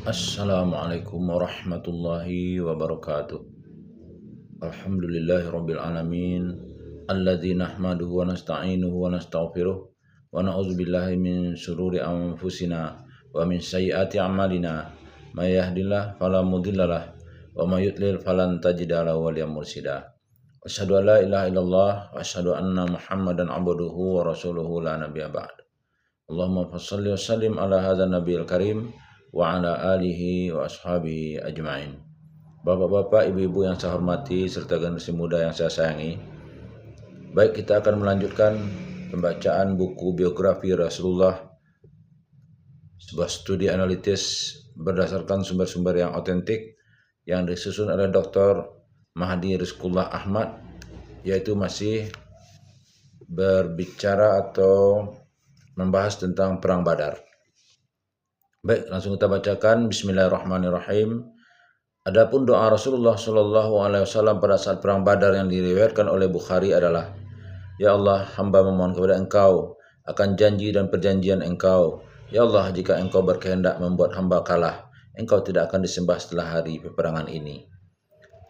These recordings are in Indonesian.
Assalamualaikum warahmatullahi wabarakatuh. Alhamdulillahirabbil alamin. Alladzi nahmaduhu wa nasta'inuhu wa nastaghfiruh wa na'udzubillahi min syururi anfusina wa min sayyiati a'malina. May yahdihillahu fala mudhillalah wa may yudlil falan tajida lahu waliyyan mursyida. Asyhadu an la ilaha illallah wa asyhadu anna Muhammadan abduhu wa rasuluhu la nabiyya ba'd. Allahumma shalli wa sallim ala hadzal nabiyil karim wa ala alihi wa ashabihi ajma'in. Bapak-bapak, ibu-ibu yang saya hormati serta generasi muda yang saya sayangi. Baik, kita akan melanjutkan pembacaan buku biografi Rasulullah, sebuah studi analitis berdasarkan sumber-sumber yang otentik yang disusun oleh Dr. Mahdi Rizqullah Ahmad, yaitu masih berbicara atau membahas tentang perang Badar. Baik, langsung kita bacakan. Bismillahirrahmanirrahim. Adapun doa Rasulullah Shallallahu Alaihi Wasallam pada saat perang Badar yang diriwayatkan oleh Bukhari adalah: Ya Allah, hamba memohon kepada Engkau akan janji dan perjanjian Engkau. Ya Allah, jika Engkau berkehendak membuat hamba kalah, Engkau tidak akan disembah setelah hari peperangan ini.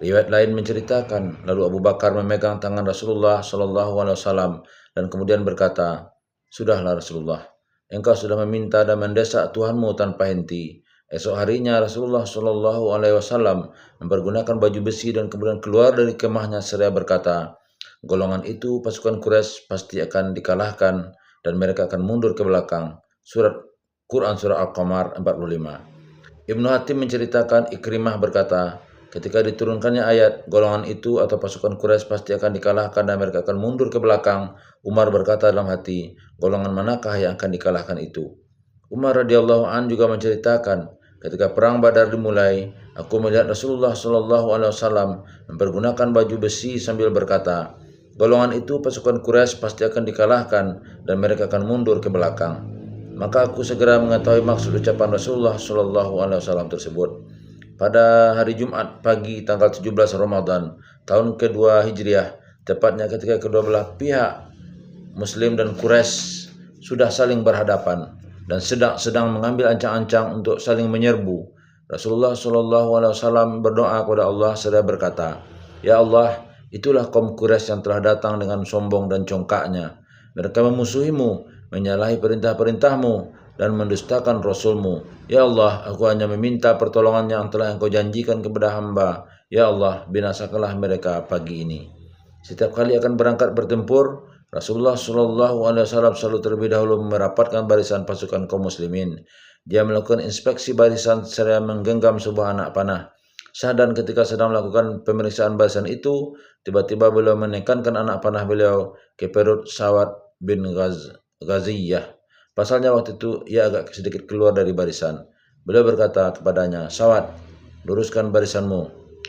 Riwayat lain menceritakan, lalu Abu Bakar memegang tangan Rasulullah Shallallahu Alaihi Wasallam dan kemudian berkata, Sudahlah Rasulullah, Engkau sudah meminta dan mendesak Tuhanmu tanpa henti. Esok harinya Rasulullah Shallallahu Alaihi Wasallam mempergunakan baju besi dan kemudian keluar dari kemahnya seraya berkata, golongan itu pasukan Quraisy pasti akan dikalahkan dan mereka akan mundur ke belakang. Surat Quran Surah Al-Qamar 45. Ibnu Hatim menceritakan Ikrimah berkata, ketika diturunkannya ayat golongan itu atau pasukan Quraisy pasti akan dikalahkan dan mereka akan mundur ke belakang, Umar berkata dalam hati, golongan manakah yang akan dikalahkan itu? Umar radhiyallahu an juga menceritakan, ketika perang Badar dimulai, aku melihat Rasulullah Shallallahu Alaihi Wasallam mempergunakan baju besi sambil berkata, golongan itu pasukan Quraisy pasti akan dikalahkan dan mereka akan mundur ke belakang. Maka aku segera mengetahui maksud ucapan Rasulullah Shallallahu Alaihi Wasallam tersebut. Pada hari Jumat pagi tanggal 17 Ramadan tahun kedua Hijriah, tepatnya ketika kedua belah pihak Muslim dan Quraisy sudah saling berhadapan dan sedang mengambil ancang-ancang untuk saling menyerbu, Rasulullah Shallallahu Alaihi Wasallam berdoa kepada Allah seraya berkata, Ya Allah, itulah kaum Quraisy yang telah datang dengan sombong dan congkaknya. Mereka memusuhimu, menyalahi perintah-perintahmu dan mendustakan Rasulmu. Ya Allah, aku hanya meminta pertolongan yang telah Engkau janjikan kepada hamba. Ya Allah, binasakanlah mereka pagi ini. Setiap kali akan berangkat bertempur, Rasulullah Shallallahu Alaihi Wasallam selalu terlebih dahulu merapatkan barisan pasukan kaum muslimin. Dia melakukan inspeksi barisan seraya menggenggam sebuah anak panah. Dan ketika sedang melakukan pemeriksaan barisan itu, tiba-tiba beliau menekankan anak panah beliau ke perut Sa'ad bin Ghaziyah. Pasalnya waktu itu ia agak sedikit keluar dari barisan. Beliau berkata kepadanya, Sa'ad, luruskan barisanmu.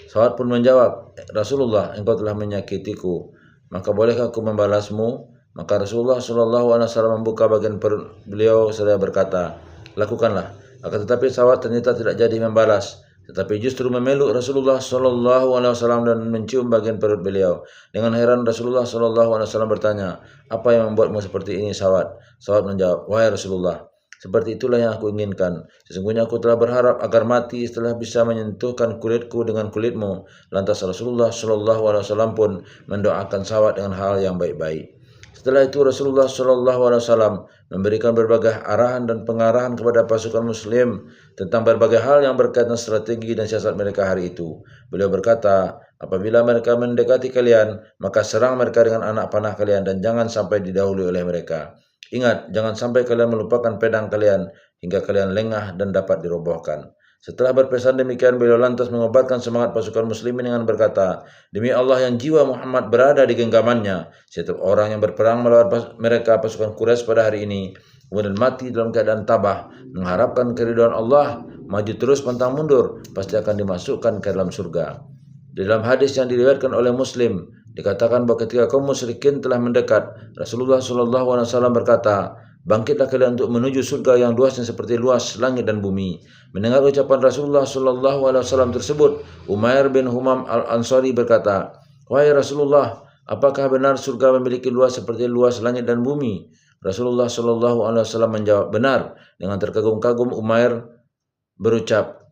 Sa'ad pun menjawab, Rasulullah, engkau telah menyakitiku, maka bolehkah aku membalasmu? Maka Rasulullah Shallallahu Alaihi Wasallam membuka bagian perut beliau seraya berkata, lakukanlah. Akan tetapi Sa'ad ternyata tidak jadi membalas, tetapi justru memeluk Rasulullah Shallallahu Alaihi Wasallam dan mencium bagian perut beliau. Dengan heran Rasulullah Shallallahu Alaihi Wasallam bertanya, apa yang membuatmu seperti ini, Sa'ad? Sa'ad menjawab, wahai Rasulullah, seperti itulah yang aku inginkan. Sesungguhnya aku telah berharap agar mati setelah bisa menyentuhkan kulitku dengan kulitmu. Lantas Rasulullah Shallallahu Alaihi Wasallam pun mendoakan Sa'ad dengan hal yang baik-baik. Setelah itu Rasulullah Shallallahu Alaihi Wasallam memberikan berbagai arahan dan pengarahan kepada pasukan Muslim tentang berbagai hal yang berkaitan strategi dan siasat mereka hari itu. Beliau berkata, apabila mereka mendekati kalian, maka serang mereka dengan anak panah kalian dan jangan sampai didahului oleh mereka. Ingat, jangan sampai kalian melupakan pedang kalian hingga kalian lengah dan dapat dirobohkan. Setelah berpesan demikian, beliau lantas mengobatkan semangat pasukan muslimin dengan berkata, demi Allah yang jiwa Muhammad berada di genggamannya, setiap orang yang berperang melawan mereka pasukan Quraisy pada hari ini, kemudian mati dalam keadaan tabah, mengharapkan keridhaan Allah, maju terus pantang mundur, pasti akan dimasukkan ke dalam surga. Di dalam hadis yang diriwayatkan oleh Muslim, dikatakan bahwa ketika kaum musyrikin telah mendekat, Rasulullah Shallallahu Alaihi Wasallam berkata, bangkitlah kalian untuk menuju surga yang luasnya seperti luas langit dan bumi. Mendengar ucapan Rasulullah Shallallahu Alaihi Wasallam tersebut, Umair bin Humam al-Ansari berkata, wahai Rasulullah, apakah benar surga memiliki luas seperti luas langit dan bumi? Rasulullah Shallallahu Alaihi Wasallam menjawab, benar. Dengan terkagum-kagum Umair berucap,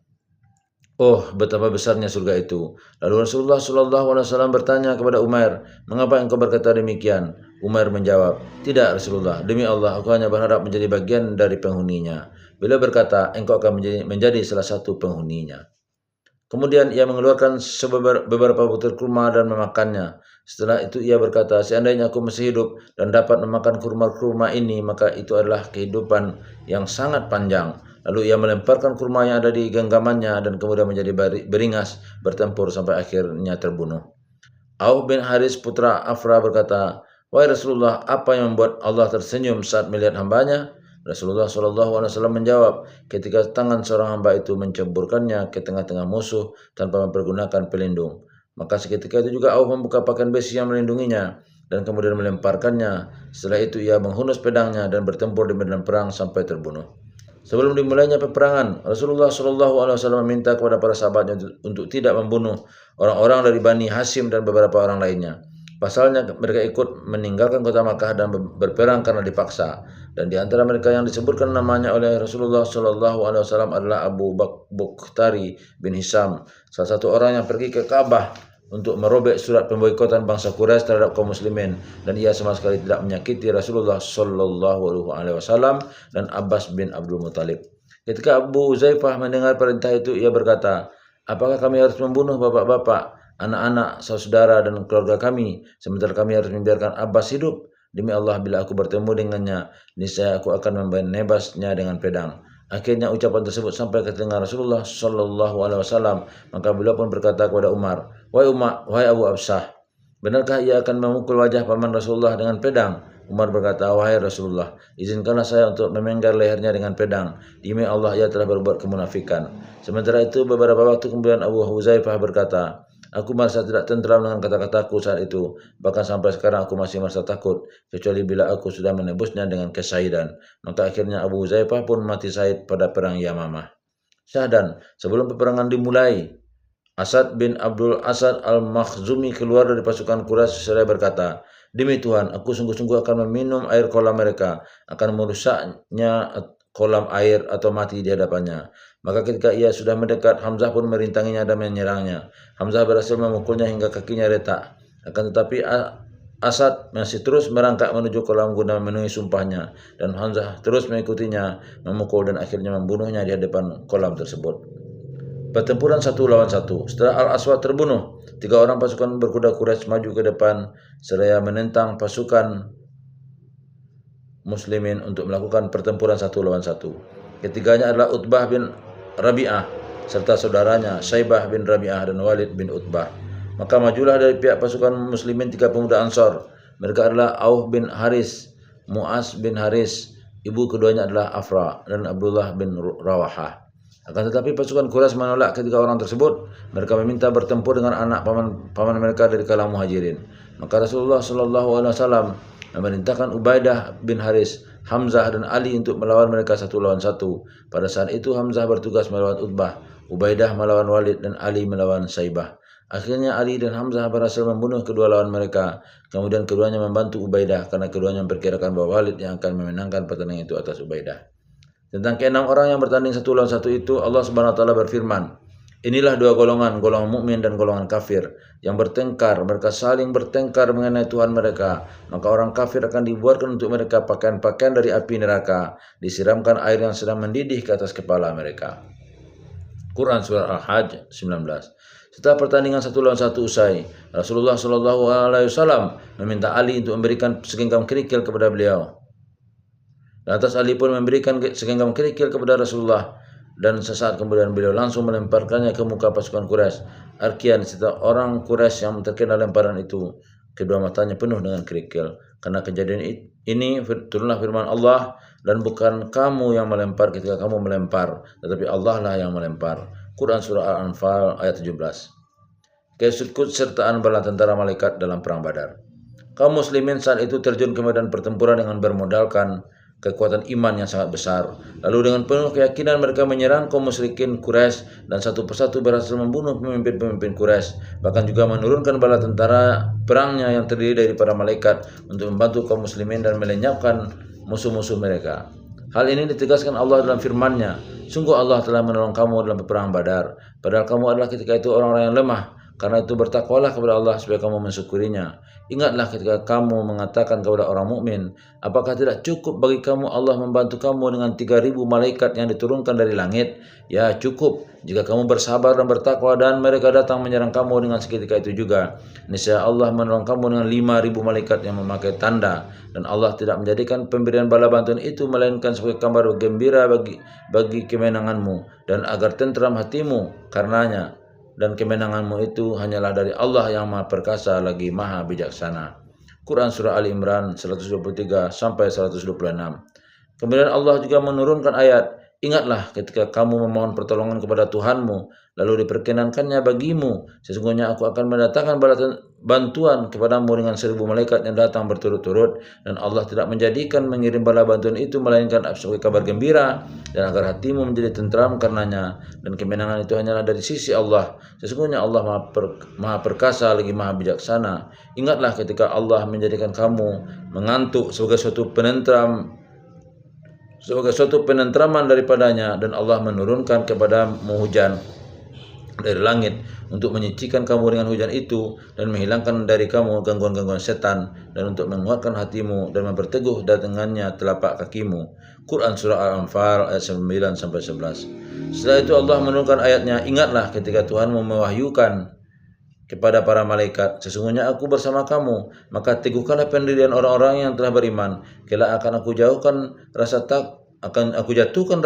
Oh, betapa besarnya surga itu. Lalu Rasulullah SAW bertanya kepada Umair, mengapa engkau berkata demikian? Umair menjawab, tidak Rasulullah, demi Allah aku hanya berharap menjadi bagian dari penghuninya. Beliau berkata, engkau akan menjadi salah satu penghuninya. Kemudian ia mengeluarkan beberapa butir kurma dan memakannya. Setelah itu ia berkata, seandainya aku masih hidup dan dapat memakan kurma-kurma ini, maka itu adalah kehidupan yang sangat panjang. Lalu ia melemparkan kurma yang ada di genggamannya dan kemudian menjadi beringas bertempur sampai akhirnya terbunuh. Auf bin Haris putra Afra berkata, wahai Rasulullah, apa yang membuat Allah tersenyum saat melihat hambanya? Rasulullah SAW menjawab, ketika tangan seorang hamba itu menceburkannya ke tengah-tengah musuh tanpa mempergunakan pelindung. Maka seketika itu juga Auf membuka pakaian besi yang melindunginya dan kemudian melemparkannya. Setelah itu ia menghunus pedangnya dan bertempur di medan perang sampai terbunuh. Sebelum dimulainya peperangan, Rasulullah SAW meminta kepada para sahabatnya untuk tidak membunuh orang-orang dari Bani Hashim dan beberapa orang lainnya. Pasalnya mereka ikut meninggalkan kota Makkah dan berperang karena dipaksa. Dan di antara mereka yang disebutkan namanya oleh Rasulullah SAW adalah Abu Bakhtari bin Hisam, salah satu orang yang pergi ke Ka'bah untuk merobek surat pemboikotan bangsa Quraisy terhadap kaum muslimin, dan ia sama sekali tidak menyakiti Rasulullah SAW dan Abbas bin Abdul Muthalib. Ketika Abu Zaifah mendengar perintah itu, ia berkata, apakah kami harus membunuh bapak-bapak, anak-anak, saudara dan keluarga kami, sementara kami harus membiarkan Abbas hidup? Demi Allah, bila aku bertemu dengannya, niscaya aku akan membebasnya dengan pedang. Akhirnya ucapan tersebut sampai ke telinga Rasulullah SAW, maka beliau pun berkata kepada Umar, wahai Abu Absah, benarkah ia akan memukul wajah paman Rasulullah dengan pedang? Umar berkata, wahai Rasulullah, izinkanlah saya untuk memenggar lehernya dengan pedang. Demi Allah, ia telah berbuat kemunafikan. Sementara itu, beberapa waktu kemudian Abu Huzaifah berkata, aku merasa tidak tentram dengan kata-kataku saat itu. Bahkan sampai sekarang aku masih merasa takut, kecuali bila aku sudah menebusnya dengan kesahidan. Maka akhirnya Abu Huzaifah pun mati syahid pada perang Yamamah. Syahdan, sebelum peperangan dimulai, Asad bin Abdul Asad al-Makhzumi keluar dari pasukan Quraisy seraya berkata, demi Tuhan, aku sungguh-sungguh akan meminum air kolam mereka, akan merusaknya kolam air atau mati di hadapannya. Maka ketika ia sudah mendekat, Hamzah pun merintanginya dan menyerangnya. Hamzah berhasil memukulnya hingga kakinya retak. Akan tetapi Asad masih terus merangkak menuju kolam guna memenuhi sumpahnya, dan Hamzah terus mengikutinya, memukul dan akhirnya membunuhnya di hadapan kolam tersebut. Pertempuran 1 lawan 1. Setelah Al-Aswad terbunuh, 3 orang pasukan berkuda Quraisy maju ke depan seraya menentang pasukan muslimin untuk melakukan pertempuran 1 lawan 1. Ketiganya adalah Utbah bin Rabi'ah serta saudaranya Syaibah bin Rabi'ah dan Walid bin Utbah. Maka majulah dari pihak pasukan muslimin 3 pemuda Ansor. Mereka adalah Auf bin Haris, Mu'az bin Haris, ibu keduanya adalah Afra, dan Abdullah bin Rawahah. Akan tetapi pasukan Quraisy menolak ketiga orang tersebut. Mereka meminta bertempur dengan anak paman mereka dari kalangan Muhajirin. Maka Rasulullah SAW memerintahkan Ubaidah bin Haris, Hamzah dan Ali untuk melawan mereka 1 lawan 1. Pada saat itu Hamzah bertugas melawan Utbah, Ubaidah melawan Walid, dan Ali melawan Syaibah. Akhirnya Ali dan Hamzah berhasil membunuh kedua lawan mereka. Kemudian keduanya membantu Ubaidah karena keduanya memperkirakan bahwa Walid yang akan memenangkan pertandingan itu atas Ubaidah. Tentang ke-6 orang yang bertanding 1 lawan 1 itu, Allah Subhanahu wa taala berfirman, inilah 2 golongan mukmin dan golongan kafir yang bertengkar. Mereka saling bertengkar mengenai Tuhan mereka. Maka orang kafir akan dibuatkan untuk mereka pakaian-pakaian dari api neraka, disiramkan air yang sedang mendidih ke atas kepala mereka. Quran Surah Al-Hajj 19. Setelah pertandingan 1 lawan 1 usai, Rasulullah SAW meminta Ali untuk memberikan segenggam kerikil kepada beliau. Lantas Ali pun memberikan segenggam kerikil kepada Rasulullah, dan sesaat kemudian beliau langsung melemparkannya ke muka pasukan Quraisy. Arkian, setiap orang Quraisy yang terkena lemparan itu, kedua matanya penuh dengan kerikil. Karena kejadian ini turunlah firman Allah, dan bukan kamu yang melempar ketika kamu melempar, tetapi Allah lah yang melempar. Quran Surah Al-Anfal ayat 17. Keikutsertaan bala tentara malaikat dalam perang Badar. Kaum muslimin saat itu terjun ke medan pertempuran dengan bermodalkan kekuatan iman yang sangat besar. Lalu dengan penuh keyakinan mereka menyerang kaum musyrikin Quraisy dan satu persatu berhasil membunuh pemimpin-pemimpin Quraisy, bahkan juga menurunkan bala tentara perangnya yang terdiri dari para malaikat untuk membantu kaum muslimin dan melenyapkan musuh-musuh mereka. Hal ini ditegaskan Allah dalam firman-Nya, Sungguh Allah telah menolong kamu dalam peperangan Badar. Padahal kamu adalah ketika itu orang-orang yang lemah. Karena itu bertakwalah kepada Allah supaya kamu mensyukurinya. Ingatlah ketika kamu mengatakan kepada orang mukmin, apakah tidak cukup bagi kamu Allah membantu kamu dengan 3.000 malaikat yang diturunkan dari langit? Ya cukup jika kamu bersabar dan bertakwa dan mereka datang menyerang kamu dengan seketika itu juga. Niscaya Allah menolong kamu dengan 5.000 malaikat yang memakai tanda. Dan Allah tidak menjadikan pemberian bala bantuan itu melainkan sebagai kabar gembira bagi kemenanganmu dan agar tentram hatimu karenanya. Dan kemenanganmu itu hanyalah dari Allah yang Maha Perkasa lagi Maha Bijaksana. Quran Surah Ali Imran 123 sampai 126. Kemudian Allah juga menurunkan ayat, ingatlah ketika kamu memohon pertolongan kepada Tuhanmu, lalu diperkenankannya bagimu, sesungguhnya aku akan mendatangkan bantuan kepadamu dengan 1.000 malaikat yang datang berturut-turut, dan Allah tidak menjadikan mengirim bala bantuan itu melainkan sebagai kabar gembira, dan agar hatimu menjadi tentram karenanya, dan kemenangan itu hanyalah dari sisi Allah. Sesungguhnya Allah Maha Perkasa lagi Maha Bijaksana. Ingatlah ketika Allah menjadikan kamu mengantuk sebagai suatu penentraman daripadanya, dan Allah menurunkan kepadamu hujan dari langit untuk menyucikan kamu dengan hujan itu dan menghilangkan dari kamu gangguan-gangguan setan, dan untuk menguatkan hatimu dan memperteguh dengannya telapak kakimu. Quran Surah Al-Anfal ayat 9 sampai 11. Setelah itu Allah menurunkan ayatnya, ingatlah ketika Tuhanmu mewahyukan kepada para malaikat, sesungguhnya aku bersama kamu, maka teguhkanlah pendirian orang-orang yang telah beriman. Kelak akan aku jatuhkan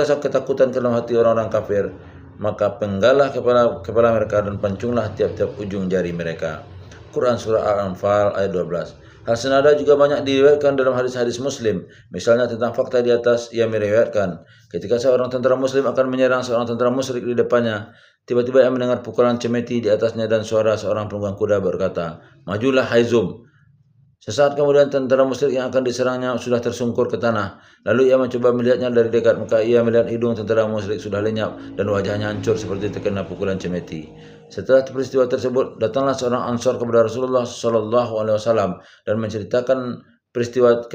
rasa ketakutan ke dalam hati orang-orang kafir, maka penggalah kepala mereka dan pancunglah tiap-tiap ujung jari mereka. Quran Surah Al-Anfal ayat 12. Hal senada juga banyak diriwayatkan dalam hadis-hadis Muslim. Misalnya tentang fakta di atas, ia meriwayatkan ketika seorang tentara Muslim akan menyerang seorang tentara musyrik di depannya, tiba-tiba ia mendengar pukulan cemeti di atasnya dan suara seorang penunggang kuda berkata, majulah hai Zum. Sesaat kemudian tentara musyrik yang akan diserangnya sudah tersungkur ke tanah. Lalu ia mencoba melihatnya dari dekat, maka ia melihat hidung tentara musyrik sudah lenyap dan wajahnya hancur seperti terkena pukulan cemeti. Setelah peristiwa tersebut, datanglah seorang Ansor kepada Rasulullah SAW dan menceritakan peristiwa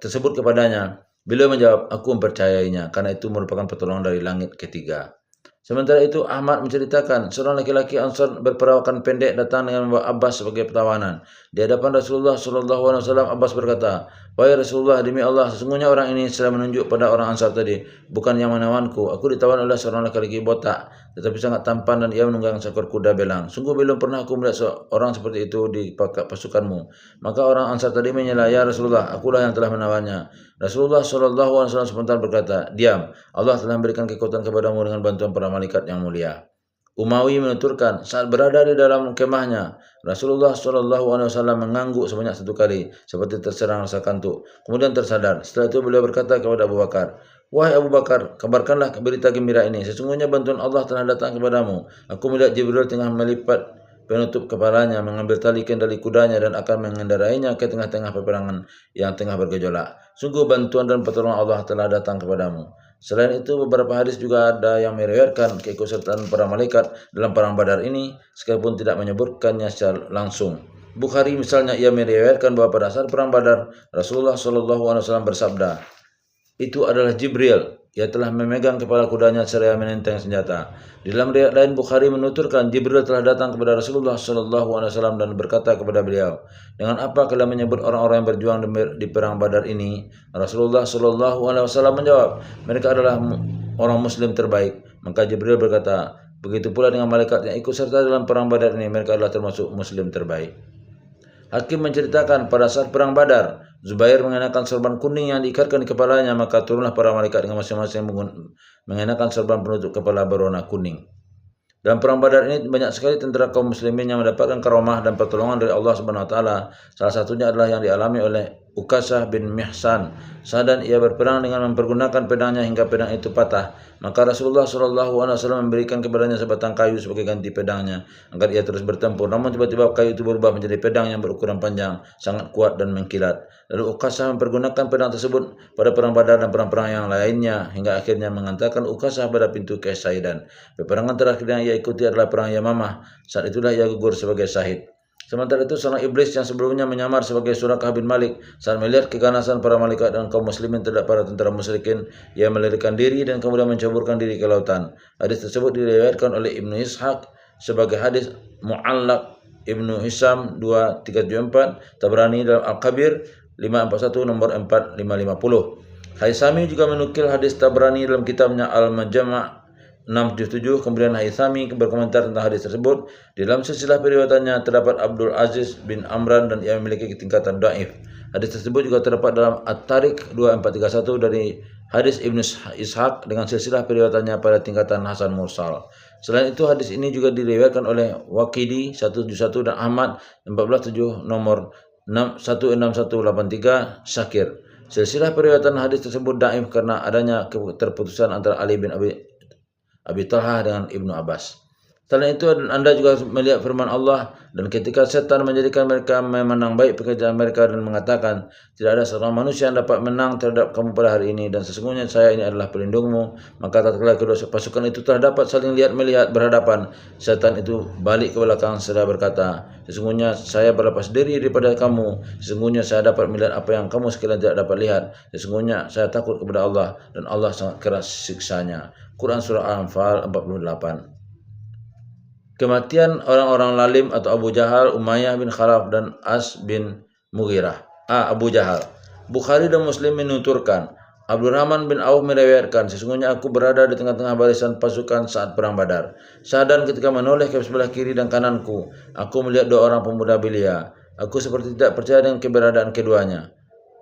tersebut kepadanya. Beliau menjawab, aku mempercayainya karena itu merupakan pertolongan dari langit ketiga. Sementara itu Ahmad menceritakan seorang laki-laki Ansar berperawakan pendek datang dengan membawa Abbas sebagai tawanan. Di hadapan Rasulullah SAW, Abbas berkata, wahai Rasulullah, demi Allah, sesungguhnya orang ini sudah menunjuk pada orang Ansar tadi, bukan yang menawanku. Aku ditawan oleh seorang laki-laki botak, tetapi sangat tampan, dan ia menunggang seekor kuda belang. Sungguh belum pernah aku melihat seorang seperti itu di pasukanmu. Maka orang Ansar tadi menyela, ya Rasulullah, akulah yang telah menawannya. Rasulullah SAW sebentar berkata, diam, Allah telah memberikan kekuatan kepadamu dengan bantuan para malaikat yang mulia. Umawi menuturkan, saat berada di dalam kemahnya, Rasulullah SAW mengangguk sebanyak 1 kali, seperti terserang rasa kantuk. Kemudian tersadar. Setelah itu beliau berkata kepada Abu Bakar, wahai Abu Bakar, kabarkanlah berita gembira ini. Sesungguhnya bantuan Allah telah datang kepadamu. Aku melihat Jibril tengah melipat penutup kepalanya, mengambil tali kendali kudanya, dan akan mengendarainya ke tengah-tengah peperangan yang tengah bergejolak. Sungguh bantuan dan pertolongan Allah telah datang kepadamu. Selain itu, beberapa hadis juga ada yang meriwayatkan keikutsertaan para malaikat dalam perang Badar ini, sekalipun tidak menyebutkannya secara langsung. Bukhari misalnya, ia meriwayatkan bahwa pada saat perang Badar, Rasulullah SAW bersabda, itu adalah Jibril. Ia telah memegang kepala kudanya seraya menenteng senjata. Di dalam riwayat lain, Bukhari menuturkan Jibril telah datang kepada Rasulullah SAW dan berkata kepada beliau, dengan apa kalian menyebut orang-orang yang berjuang di perang Badar ini? Rasulullah SAW menjawab, mereka adalah orang Muslim terbaik. Maka Jibril berkata, begitu pula dengan malaikat yang ikut serta dalam perang Badar ini, mereka adalah termasuk Muslim terbaik. Hakim menceritakan pada saat perang Badar, Zubair mengenakan sorban kuning yang diikatkan di kepalanya, maka turunlah para malaikat dengan masing-masing mengenakan sorban penutup kepala berwarna kuning. Dalam perang Badar ini banyak sekali tentara kaum muslimin yang mendapatkan karamah dan pertolongan dari Allah Subhanahu wa taala. Salah satunya adalah yang dialami oleh Ukasah bin Mihsan. Sadan ia berperang dengan mempergunakan pedangnya hingga pedang itu patah. Maka Rasulullah SAW memberikan kepadanya sebatang kayu sebagai ganti pedangnya agar ia terus bertempur. Namun tiba-tiba kayu itu berubah menjadi pedang yang berukuran panjang, sangat kuat dan mengkilat. Lalu Ukasah mempergunakan pedang tersebut pada perang Badar dan perang-perang yang lainnya hingga akhirnya mengantarkan Ukasah pada pintu kesahidan. Peperangan terakhir yang ia ikuti adalah perang Yamamah. Saat itulah ia gugur sebagai syahid. Sementara itu seorang iblis yang sebelumnya menyamar sebagai Surakah bin Malik saat melihat keganasan para malaikat dan kaum muslimin terhadap para tentara musyrikin, ia melarikan diri dan kemudian menceburkan diri ke lautan. Hadis tersebut diriwayatkan oleh Ibnu Ishaq sebagai hadis mu'allaq, Ibnu Hisam 2374, Tabrani dalam Al-Kabir 541 nomor 4550. Haisami juga menukil hadis Tabrani dalam kitabnya Al-Majma' 677. Kemudian Haisami berkomentar tentang hadis tersebut. Di dalam silsilah periwayatannya terdapat Abdul Aziz bin Amran dan ia memiliki tingkatan dhaif. Hadis tersebut juga terdapat dalam At-Tariq 2431 dari hadis Ibnu Ishaq dengan silsilah periwayatannya pada tingkatan Hasan Mursal. Selain itu hadis ini juga diriwayatkan oleh Waqidi 171 dan Ahmad 147 nomor 16183 Syakir. Silsilah periwayatan hadis tersebut dhaif karena adanya keterputusan antara Ali bin Abi Talha dengan Ibnu Abbas. Selain itu Anda juga melihat firman Allah, dan ketika setan menjadikan mereka memenang baik pekerjaan mereka dan mengatakan, tidak ada seorang manusia yang dapat menang terhadap kamu pada hari ini, dan sesungguhnya saya ini adalah pelindungmu. Maka tatkala kedua pasukan itu telah dapat saling lihat-melihat berhadapan, setan itu balik ke belakang seraya berkata, sesungguhnya saya berlepas diri daripada kamu, sesungguhnya saya dapat melihat apa yang kamu sekalian tidak dapat lihat, sesungguhnya saya takut kepada Allah dan Allah sangat keras siksanya. Quran Surah Al-Anfal 48. Kematian orang-orang lalim atau Abu Jahal, Umayyah bin Khalaf dan As bin Mughirah. Abu Jahal. Bukhari dan Muslim menuturkan, Abdurrahman bin Auf meriwayatkan, sesungguhnya aku berada di tengah-tengah barisan pasukan saat perang Badar. Sadan ketika menoleh ke sebelah kiri dan kananku, aku melihat dua orang pemuda belia. Aku seperti tidak percaya dengan keberadaan keduanya.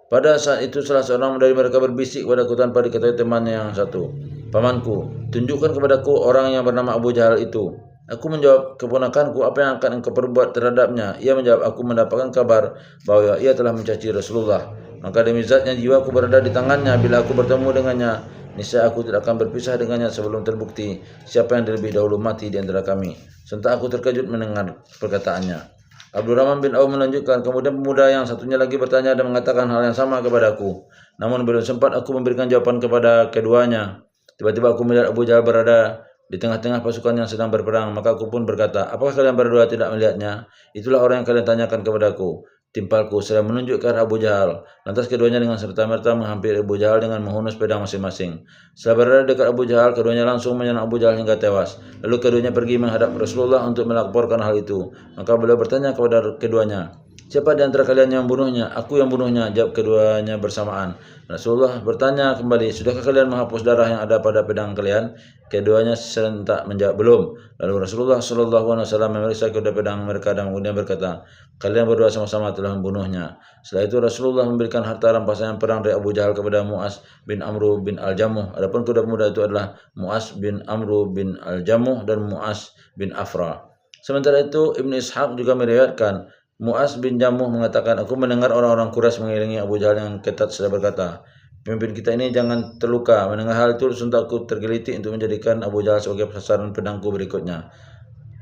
Pada saat itu salah seorang dari mereka berbisik kepadaku tanpa diketahui temannya yang satu, pamanku, tunjukkan kepadaku orang yang bernama Abu Jahal itu. Aku menjawab, keponakanku, apa yang akan engkau perbuat terhadapnya? Ia menjawab, aku mendapatkan kabar bahwa ia telah mencaci Rasulullah. Maka demi zatnya jiwaku berada di tangannya, bila aku bertemu dengannya, niscaya aku tidak akan berpisah dengannya sebelum terbukti siapa yang lebih dahulu mati di antara kami. Sontak aku terkejut mendengar perkataannya. Abdurrahman bin Auf melanjutkan, kemudian pemuda yang satunya lagi bertanya dan mengatakan hal yang sama kepadaku. Namun belum sempat aku memberikan jawaban kepada keduanya, tiba-tiba aku melihat Abu Jahal berada di tengah-tengah pasukan yang sedang berperang. Maka aku pun berkata, apakah kalian berdua tidak melihatnya? Itulah orang yang kalian tanyakan kepadaku. Timpalku sedang menunjuk ke arah Abu Jahal. Lantas keduanya dengan serta-merta menghampiri Abu Jahal dengan menghunus pedang masing-masing. Setelah berada dekat Abu Jahal, keduanya langsung menyerang Abu Jahal hingga tewas. Lalu keduanya pergi menghadap Rasulullah untuk melaporkan hal itu. Maka beliau bertanya kepada keduanya, siapa di antara kalian yang membunuhnya? Aku yang membunuhnya, jawab keduanya bersamaan. Rasulullah bertanya kembali, sudahkah kalian menghapus darah yang ada pada pedang kalian? Keduanya serentak menjawab belum. Lalu Rasulullah SAW memeriksa kedua pedang mereka dan kemudian berkata, kalian berdua sama-sama telah membunuhnya. Setelah itu Rasulullah memberikan harta rampasan perang dari Abu Jahal kepada Mu'az bin Amru bin Al-Jamuh. Adapun kedua pemuda itu adalah Mu'az bin Amru bin Al-Jamuh dan Mu'az bin Afra. Sementara itu Ibnu Ishaq juga meriwayatkan, Mu'az bin Jamuh mengatakan, aku mendengar orang-orang Quraisy mengiringi Abu Jahal yang ketat sudah berkata, pemimpin kita ini jangan terluka. Mendengar hal itu, sontak aku tergelitik untuk menjadikan Abu Jahal sebagai sasaran pedangku berikutnya.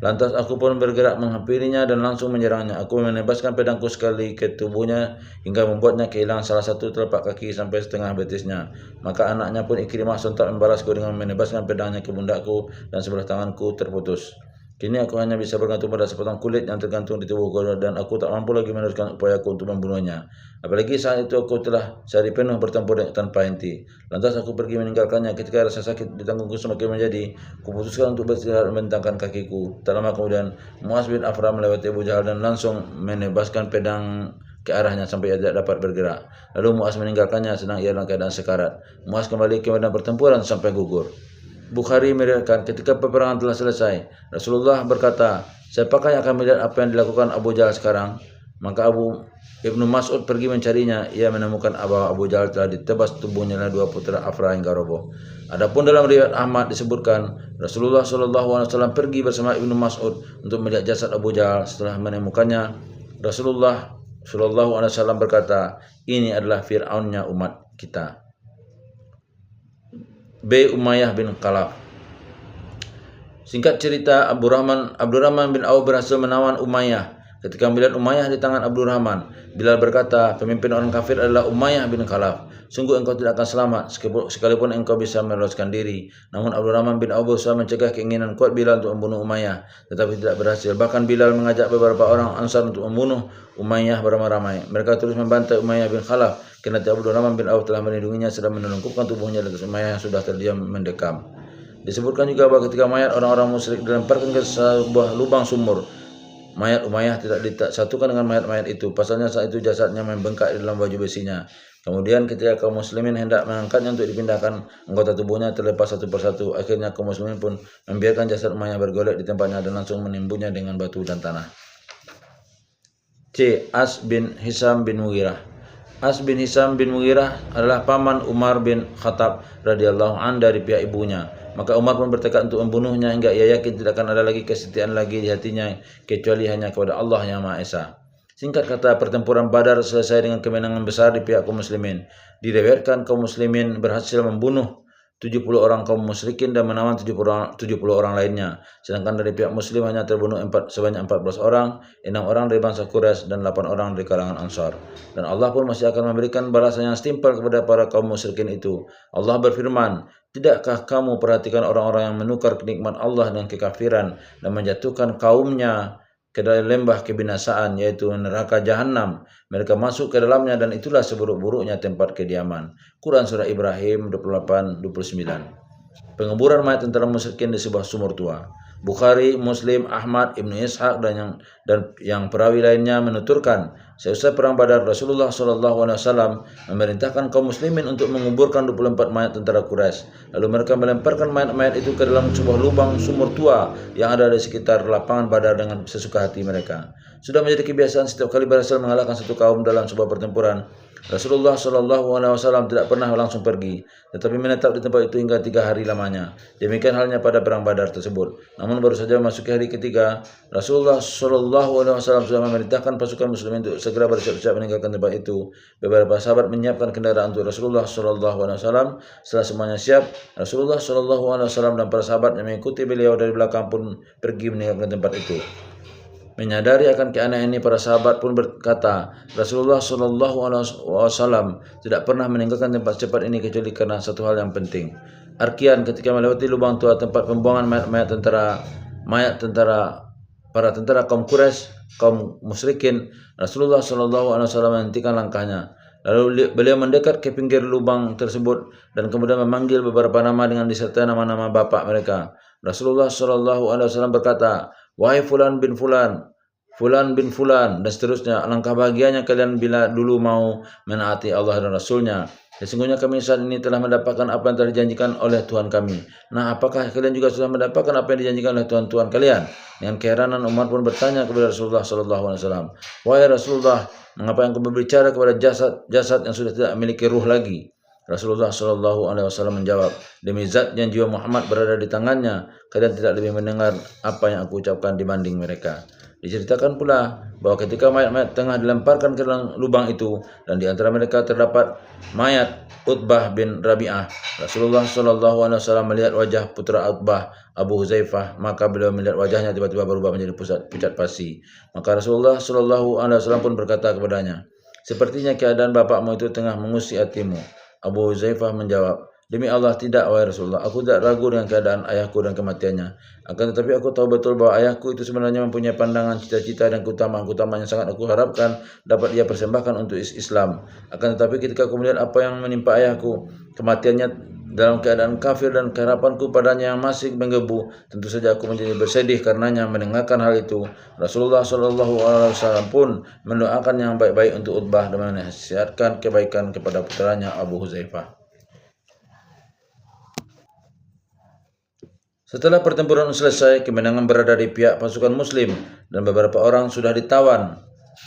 Lantas aku pun bergerak menghampirinya dan langsung menyerangnya. Aku menebaskan pedangku sekali ke tubuhnya hingga membuatnya kehilangan salah satu telapak kaki sampai setengah betisnya. Maka anaknya pun Ikrimah sontak membalasku dengan menebaskan pedangnya ke pundakku dan sebelah tanganku terputus. Kini aku hanya bisa bergantung pada sepotong kulit yang tergantung di tubuhku dan aku tak mampu lagi meneruskan upayaku untuk membunuhnya. Apalagi saat itu aku telah sehari penuh bertempur tanpa henti. Lantas aku pergi meninggalkannya. Ketika rasa sakit di tanganku semakin menjadi, kuputuskan untuk beristirahat membentangkan kakiku. Tak lama kemudian Mu'az bin Afra melewati Abu Jahal dan langsung menebaskan pedang ke arahnya sampai ia tidak dapat bergerak. Lalu Mu'az meninggalkannya sedang ia dalam keadaan sekarat. Mu'az kembali ke medan pertempuran sampai gugur. Bukhari meriwayatkan, ketika peperangan telah selesai, Rasulullah berkata, siapakah yang akan melihat apa yang dilakukan Abu Jahal sekarang? Maka Ibnu Mas'ud pergi mencarinya. Ia menemukan Abu Jahal telah ditebas tubuhnya oleh dua putra Afra hingga roboh. Adapun dalam riwayat Ahmad disebutkan, Rasulullah SAW pergi bersama Ibnu Mas'ud untuk melihat jasad Abu Jahal. Setelah menemukannya, Rasulullah SAW berkata, ini adalah Fir'aunnya umat kita. B. Umayyah bin Khalaf. Singkat cerita, Abdurrahman bin Auf berhasil menawan Umayyah. ketika melihat Umayyah di tangan Abdurrahman. Bilal berkata, pemimpin orang kafir adalah Umayyah bin Khalaf. Sungguh engkau tidak akan selamat sekalipun engkau bisa meloloskan diri. Namun Abdurrahman bin Auf berusaha mencegah keinginan kuat Bilal untuk membunuh Umayyah, tetapi tidak berhasil. Bahkan Bilal mengajak beberapa orang Ansar untuk membunuh Umayyah beramai-ramai. Mereka terus membantai Umayyah bin Khalaf karena Abdurrahman bin Auf telah melindunginya sedang menelungkupkan tubuhnya di atas Umayyah yang sudah terdiam mendekam. Disebutkan juga bahwa ketika mayat orang-orang musyrik dilemparkan ke sebuah lubang sumur, mayat Umayyah tidak disatukan dengan mayat-mayat itu. Pasalnya saat itu jasadnya membengkak di dalam baju besinya. Kemudian ketika kaum muslimin hendak mengangkatnya untuk dipindahkan, anggota tubuhnya terlepas satu persatu. Akhirnya kaum muslimin pun membiarkan jasad Umayyah bergolek di tempatnya dan langsung menimbunnya dengan batu dan tanah. C. As bin Hisam bin Mughirah. As bin Hisam bin Mughirah adalah paman Umar bin Khattab radhiyallahu an dari pihak ibunya. Maka Umar pun bertekad untuk membunuhnya hingga ia yakin tidak akan ada lagi kesetiaan lagi di hatinya kecuali hanya kepada Allah yang Maha Esa. Singkat kata, pertempuran Badar selesai dengan kemenangan besar di pihak kaum muslimin. Diriwayatkan kaum muslimin berhasil membunuh 70 orang kaum musyrikin dan menawan 70 orang lainnya. Sedangkan dari pihak muslim hanya terbunuh sebanyak 14 orang, 6 orang dari bangsa Quraisy dan 8 orang dari kalangan Ansar. Dan Allah pun masih akan memberikan balasan yang setimpal kepada para kaum musyrikin itu. Allah berfirman, tidakkah kamu perhatikan orang-orang yang menukar nikmat Allah dengan kekafiran dan menjatuhkan kaumnya ke dalam lembah kebinasaan, yaitu neraka jahanam. Mereka masuk ke dalamnya dan itulah seburuk-buruknya tempat kediaman. Quran Surah Ibrahim 28-29. Penguburan mayat tentara musyrikin di sebuah sumur tua. Bukhari, Muslim, Ahmad, Ibnu Ishaq dan yang perawi lainnya menuturkan, seusai perang Badar, Rasulullah SAW memerintahkan kaum muslimin untuk menguburkan 24 mayat tentara Quraisy. Lalu mereka melemparkan mayat-mayat itu ke dalam sebuah lubang sumur tua yang ada di sekitar lapangan Badar dengan sesuka hati mereka. Sudah menjadi kebiasaan setiap kali berhasil mengalahkan satu kaum dalam sebuah pertempuran, Rasulullah SAW tidak pernah langsung pergi, tetapi menetap di tempat itu hingga 3 hari lamanya. Demikian halnya pada perang Badar tersebut. Namun baru saja memasuki hari ketiga, Rasulullah SAW sudah memerintahkan pasukan muslimin untuk segera bersiap-siap meninggalkan tempat itu. Beberapa sahabat menyiapkan kendaraan untuk Rasulullah SAW. Setelah semuanya siap, Rasulullah SAW dan para sahabat yang mengikuti beliau dari belakang pun pergi meninggalkan tempat itu. Menyadari akan keanehan ini, para sahabat pun berkata, Rasulullah SAW tidak pernah meninggalkan tempat cepat ini kecuali karena satu hal yang penting. Arkian, ketika melewati lubang tua tempat pembuangan mayat para tentara kaum Quraisy, kaum musyrikin, Rasulullah SAW menghentikan langkahnya. Lalu beliau mendekat ke pinggir lubang tersebut dan kemudian memanggil beberapa nama dengan disertai nama-nama bapak mereka. Rasulullah SAW berkata, wahai fulan bin fulan, fulan bin fulan, dan seterusnya. Alangkah bahagianya kalian bila dulu mau menaati Allah dan Rasulnya. Sesungguhnya kami saat ini telah mendapatkan apa yang telah dijanjikan oleh Tuhan kami. Nah, apakah kalian juga sudah mendapatkan apa yang dijanjikan oleh Tuhan kalian? Dengan keheranan Umar pun bertanya kepada Rasulullah SAW, wahai Rasulullah, mengapa engkau berbicara kepada jasad yang sudah tidak memiliki ruh lagi? Rasulullah SAW menjawab, demi zat yang jiwa Muhammad berada di tangannya, kalian tidak lebih mendengar apa yang aku ucapkan dibanding mereka. Diceritakan pula bahwa ketika mayat-mayat tengah dilemparkan ke dalam lubang itu dan di antara mereka terdapat mayat Utbah bin Rabi'ah, Rasulullah SAW melihat wajah putra Utbah, Abu Huzaifah, maka beliau melihat wajahnya tiba-tiba berubah menjadi pucat pasi. Maka Rasulullah SAW pun berkata kepadanya, sepertinya keadaan bapakmu itu tengah mengusik hatimu. Abu Huzaifah menjawab, demi Allah tidak, wahai Rasulullah, aku tidak ragu dengan keadaan ayahku dan kematiannya. Akan tetapi aku tahu betul bahwa ayahku itu sebenarnya mempunyai pandangan, cita-cita dan keutamaan-keutamaan yang sangat aku harapkan dapat ia persembahkan untuk Islam. Akan tetapi ketika aku melihat apa yang menimpa ayahku, kematiannya dalam keadaan kafir dan keharapanku padanya yang masih menggebu, tentu saja aku menjadi bersedih karenanya. Mendengarkan hal itu, Rasulullah SAW pun mendoakan yang baik-baik untuk Utbah dan menasihatkan kebaikan kepada putranya Abu Huzaifah. Setelah pertempuran selesai, kemenangan berada di pihak pasukan muslim dan beberapa orang sudah ditawan.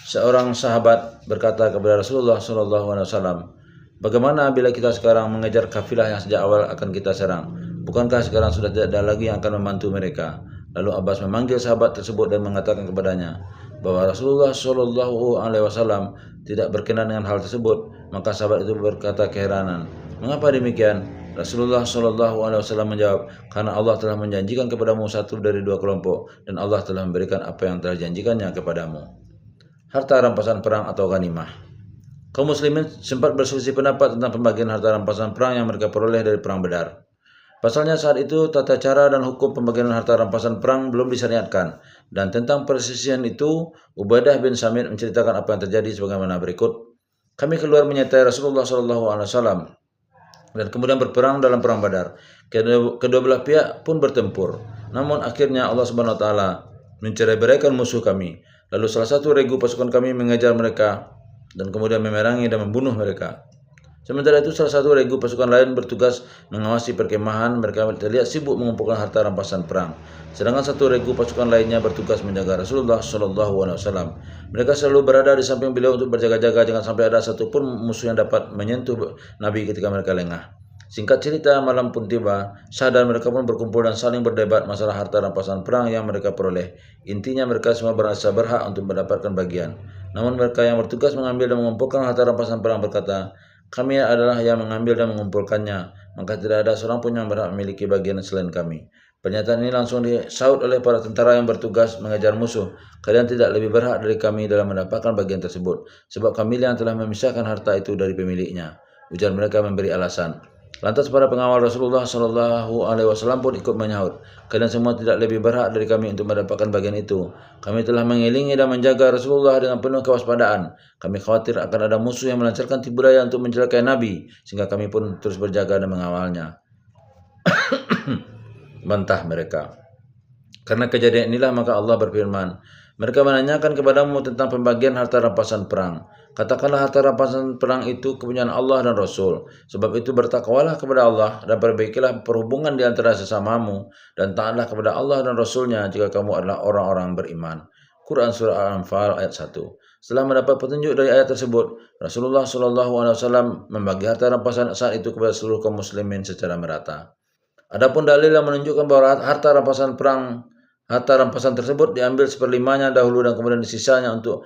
Seorang sahabat berkata kepada Rasulullah SAW, bagaimana bila kita sekarang mengejar kafilah yang sejak awal akan kita serang? Bukankah sekarang sudah tidak ada lagi yang akan membantu mereka? Lalu Abbas memanggil sahabat tersebut dan mengatakan kepadanya bahwa Rasulullah SAW tidak berkenan dengan hal tersebut. Maka sahabat itu berkata keheranan, mengapa demikian? Rasulullah SAW menjawab, karena Allah telah menjanjikan kepadamu satu dari 2 kelompok dan Allah telah memberikan apa yang telah dijanjikannya kepadamu. harta rampasan perang atau ghanimah. Kaum muslimin sempat berselisih pendapat tentang pembagian harta rampasan perang yang mereka peroleh dari perang Badar. Pasalnya saat itu tata cara dan hukum pembagian harta rampasan perang belum disyariatkan, dan tentang perselisihan itu Ubadah bin Samit menceritakan apa yang terjadi sebagaimana berikut. Kami keluar menyertai Rasulullah SAW dan kemudian berperang dalam perang Badar. Kedua belah pihak pun bertempur. Namun akhirnya Allah Subhanahu wa taala mencerai-beraikan musuh kami. Lalu salah satu regu pasukan kami mengejar mereka dan kemudian memerangi dan membunuh mereka. Sementara itu salah satu regu pasukan lain bertugas mengawasi perkemahan. Mereka terlihat sibuk mengumpulkan harta rampasan perang. Sedangkan satu regu pasukan lainnya bertugas menjaga Rasulullah SAW. Mereka selalu berada di samping beliau untuk berjaga-jaga jangan sampai ada satupun musuh yang dapat menyentuh Nabi ketika mereka lengah. Singkat cerita, malam pun tiba. Syah dan mereka pun berkumpul dan saling berdebat masalah harta rampasan perang yang mereka peroleh. Intinya mereka semua merasa berhak untuk mendapatkan bagian. Namun mereka yang bertugas mengambil dan mengumpulkan harta rampasan perang berkata, kami adalah yang mengambil dan mengumpulkannya, maka tidak ada seorang pun yang berhak memiliki bagian selain kami. Pernyataan ini langsung disaut oleh para tentara yang bertugas mengejar musuh. Kalian tidak lebih berhak dari kami dalam mendapatkan bagian tersebut, sebab kami yang telah memisahkan harta itu dari pemiliknya. Ujar mereka memberi alasan. Lantas para pengawal Rasulullah SAW pun ikut menyahut, kalian semua tidak lebih berhak dari kami untuk mendapatkan bagian itu. Kami telah mengiringi dan menjaga Rasulullah dengan penuh kewaspadaan. Kami khawatir akan ada musuh yang melancarkan tipu daya untuk mencelakai Nabi, sehingga kami pun terus berjaga dan mengawalnya. Bantah mereka. Karena kejadian inilah maka Allah berfirman, mereka menanyakan kepadamu tentang pembagian harta rampasan perang. Katakanlah harta rampasan perang itu kepunyaan Allah dan Rasul. Sebab itu bertakwalah kepada Allah dan perbaikilah perhubungan di antara sesamamu dan taatlah kepada Allah dan Rasulnya jika kamu adalah orang-orang beriman. Quran Surah Al-Anfal ayat 1. Setelah mendapat petunjuk dari ayat tersebut, Rasulullah SAW membagi harta rampasan saat itu kepada seluruh kaum muslimin secara merata. Adapun dalil yang menunjukkan bahwa harta rampasan tersebut diambil seperlimanya dahulu dan kemudian sisanya untuk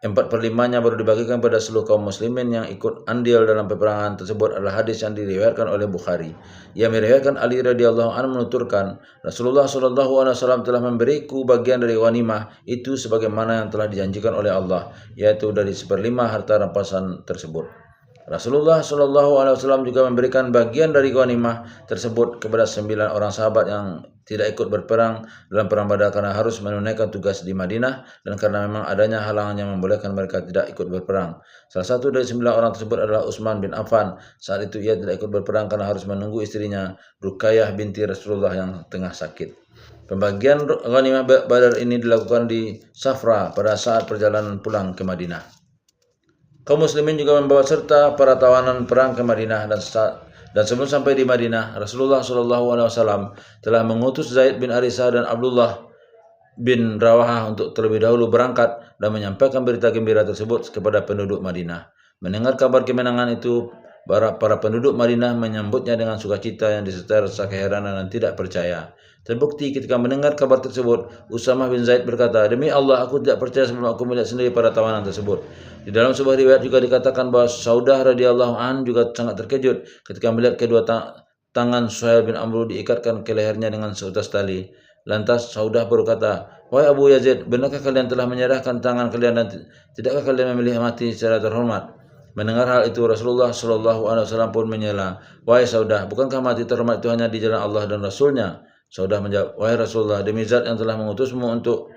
4/5-nya baru dibagikan pada seluruh kaum muslimin yang ikut andil dalam peperangan tersebut adalah hadis yang diriwayatkan oleh Bukhari. Yang meriwayatkan Ali radhiyallahu anhu menuturkan, Rasulullah SAW telah memberiku bagian dari ghanimah itu sebagaimana yang telah dijanjikan oleh Allah, yaitu dari 1/5 harta rampasan tersebut. Rasulullah SAW juga memberikan bagian dari ghanimah tersebut kepada 9 orang sahabat yang tidak ikut berperang dalam perang Badar karena harus menunaikan tugas di Madinah dan karena memang adanya halangan yang membolehkan mereka tidak ikut berperang. Salah satu dari 9 orang tersebut adalah Utsman bin Affan. Saat itu ia tidak ikut berperang karena harus menunggu istrinya Ruqayyah binti Rasulullah yang tengah sakit. Pembagian ghanimah Badar ini dilakukan di Safra pada saat perjalanan pulang ke Madinah. Kaum muslimin juga membawa serta para tawanan perang ke Madinah dan sebelum sampai di Madinah, Rasulullah SAW telah mengutus Zaid bin Harisah dan Abdullah bin Rawahah untuk terlebih dahulu berangkat dan menyampaikan berita gembira tersebut kepada penduduk Madinah. Mendengar kabar kemenangan itu, para penduduk Madinah menyambutnya dengan sukacita yang disertai rasa keheranan dan tidak percaya. Terbukti ketika mendengar kabar tersebut, Usamah bin Zaid berkata, demi Allah aku tidak percaya sebelum aku melihat sendiri para tawanan tersebut. Di dalam sebuah riwayat juga dikatakan bahwa Saudah radhiyallahu an juga sangat terkejut ketika melihat kedua tangan Suhail bin Amr diikatkan ke lehernya dengan seutas tali. Lantas Saudah berkata, wahai Abu Yazid, benarkah kalian telah menyerahkan tangan kalian dan tidakkah kalian memilih mati secara terhormat? Mendengar hal itu Rasulullah SAW pun menyela, wahai Saudah, bukankah mati terhormat itu hanya di jalan Allah dan Rasulnya? Saudah menjawab, wahai Rasulullah, demi zat yang telah mengutusmu untuk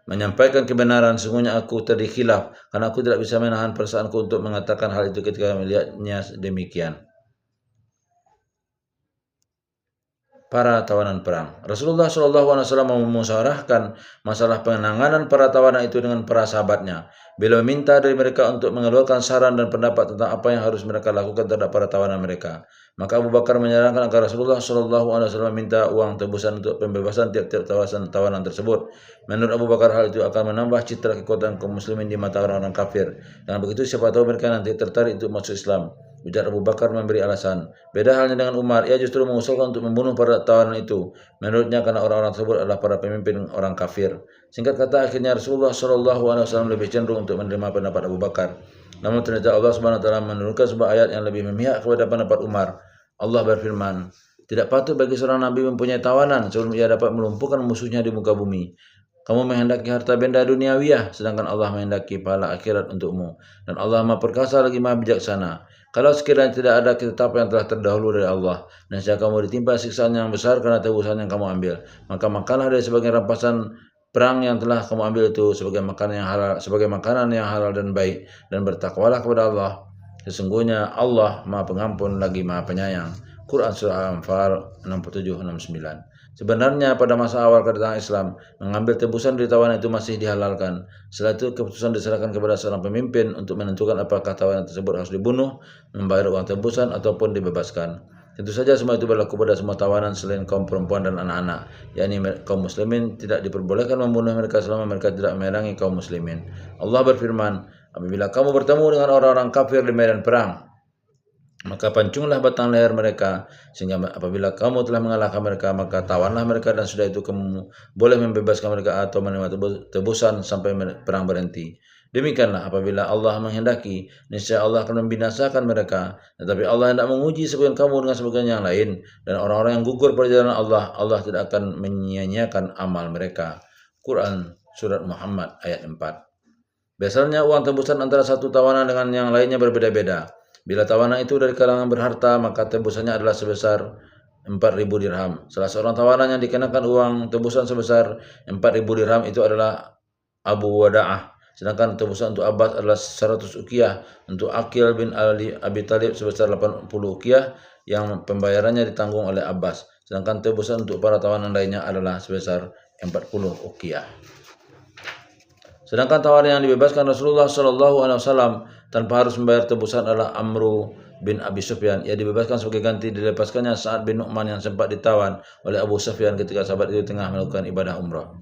menyampaikan kebenaran, sesungguhnya aku terkhilaf karena aku tidak bisa menahan perasaanku untuk mengatakan hal itu ketika melihatnya demikian. Para tawanan perang. Rasulullah SAW memusyawarahkan masalah penanganan para tawanan itu dengan para sahabatnya. Beliau meminta dari mereka untuk mengeluarkan saran dan pendapat tentang apa yang harus mereka lakukan terhadap para tawanan mereka. Maka Abu Bakar menyarankan agar Rasulullah SAW meminta uang tebusan untuk pembebasan tiap-tiap tawanan tersebut. Menurut Abu Bakar, hal itu akan menambah citra kekuatan kaum muslimin di mata orang-orang kafir. Dengan begitu siapa tahu mereka nanti tertarik untuk masuk Islam. Ujar Abu Bakar memberi alasan. Beda halnya dengan Umar, ia justru mengusulkan untuk membunuh para tawanan itu. Menurutnya karena orang-orang tersebut adalah para pemimpin orang kafir. Singkat kata, akhirnya Rasulullah SAW lebih cenderung untuk menerima pendapat Abu Bakar. Namun ternyata Allah SWT menurunkan sebuah ayat yang lebih memihak kepada pendapat Umar. Allah berfirman, tidak patut bagi seorang nabi mempunyai tawanan sebelum ia dapat melumpuhkan musuhnya di muka bumi. Kamu menghendaki harta benda duniawiyah, sedangkan Allah menghendaki pahala akhirat untukmu. Dan Allah Maha Perkasa lagi Maha Bijaksana. Kalau sekiranya tidak ada ketetapan yang telah terdahulu dari Allah, dan jika kamu ditimpa siksaan yang besar karena tebusan yang kamu ambil, maka makanlah dari sebagian rampasan perang yang telah kamu ambil itu sebagai makanan yang halal dan baik, dan bertakwalah kepada Allah. Sesungguhnya Allah Maha Pengampun lagi Maha Penyayang. Quran Surah Al-Anfal 67-69. Sebenarnya pada masa awal kedatangan Islam, mengambil tebusan dari tawanan itu masih dihalalkan. Setelah itu keputusan diserahkan kepada seorang pemimpin untuk menentukan apakah tawanan tersebut harus dibunuh, membayar uang tebusan, ataupun dibebaskan. Tentu saja semua itu berlaku pada semua tawanan selain kaum perempuan dan anak-anak, yakni kaum muslimin tidak diperbolehkan membunuh mereka selama mereka tidak memerangi kaum muslimin. Allah berfirman, apabila kamu bertemu dengan orang-orang kafir di medan perang, maka pancunglah batang leher mereka, sehingga apabila kamu telah mengalahkan mereka, maka tawanlah mereka, dan sudah itu kamu boleh membebaskan mereka atau menerima tebusan sampai perang berhenti. Demikianlah apabila Allah menghendaki, niscaya Allah akan membinasakan mereka. Tetapi Allah hendak menguji sebagian kamu dengan sebagian yang lain, dan orang-orang yang gugur pada jalan Allah tidak akan menyia-nyiakan amal mereka. Quran Surat Muhammad ayat 4. Biasanya uang tebusan antara satu tawanan dengan yang lainnya berbeda-beda. Bila tawanan itu dari kalangan berharta, maka tebusannya adalah sebesar 4.000 dirham. Salah seorang tawanan yang dikenakan uang tebusan sebesar 4.000 dirham itu adalah Abu Wada'ah. Sedangkan tebusan untuk Abbas adalah 100 uqiyah. Untuk Aqil bin Abi Talib sebesar 80 uqiyah yang pembayarannya ditanggung oleh Abbas. Sedangkan tebusan untuk para tawanan lainnya adalah sebesar 40 uqiyah. Sedangkan tawanan yang dibebaskan Rasulullah SAW tanpa harus membayar tebusan adalah Amru bin Abi Sufyan. Ia dibebaskan sebagai ganti dilepaskannya Sa'ad bin Nu'man yang sempat ditawan oleh Abu Sufyan ketika sahabat itu tengah melakukan ibadah umrah.